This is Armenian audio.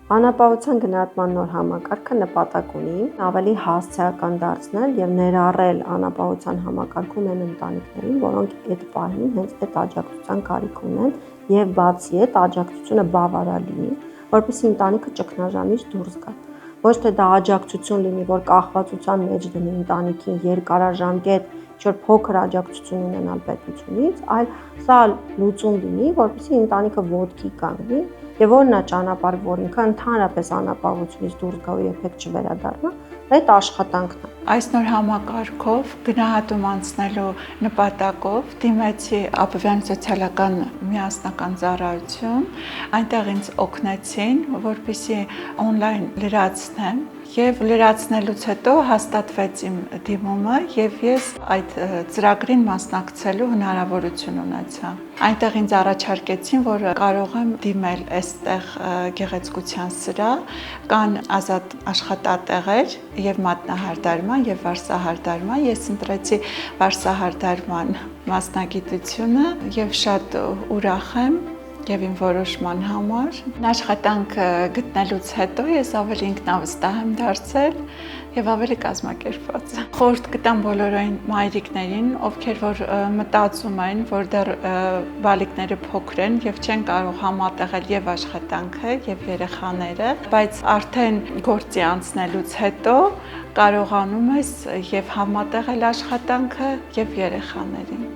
Անապահովության գնահատման նոր համակարգը նպատակ ունի ավելի հասցեական դարձնել եւ ներառել անապահովության համակարգում այն ընտանիքներին, որոնք այդ պահին հենց այդ աջակցության կարիք ունեն եւ բացի այդ աջակցությունը բավարար լինի, որպեսզի ընտանիքը ճգնաժամից դուրս գա։ Ոչ թե դա աջակցություն լինի, որ կախվածության մեջ դնի ընտանիքին երկարաժամկետ ինչ-որ փոքր աջակցություն ունենալ պետությունից, այլ սա լուծում լինի, որպեսզի ընտանիքը ոտքի կանգնի եւ որն է ճանապարհը, որ ինքը ընդհանրապես անապահովությունից դուրս գա ու երբեք չվերադառնա, այդ աշխատանքն է։ Այս նոր համակարգով գնահատում անցնելու նպատակով դիմեցի Աբովյան սոցիալական միասնական ծառայություն, այնտեղ ինձ օգնեցին, որպեսզի օնլայն լրացնեմ եւ լրացնելուց հետո հաստատվեց իմ դիմումը եւ ես այդ ծրագրին մասնակցելու հնարավորություն ունեցա։ Այնտեղ ինձ առաջարկեցին, որ կարող եմ դիմել այստեղ գեղեցկության սրահ, կան ազատ աշխատատեղեր եւ մատնահարդարման եւ վարսահարդարման։ Ես ընտրեցի վարսահարդարման մասնագիտությունը եւ շատ ուրախ եմ եւ իմ որոշման համար։ Աշխատանք գտնելուց հետո ես ավելի ինքնավստահ եմ դարձել եւ ավելի կազմակերպված։ Խորհուրդ կտամ բոլորային մայրիկներին, ովքեր որ մտածում են, որ դեռ բալիկները փոքր են եւ չեն կարող համատեղել եւ աշխատանքը եւ երեխաները, բայց արդեն գործի անցնելուց հետո կարողանում ես եւ համատեղել աշխատանքը եւ երեխաներին։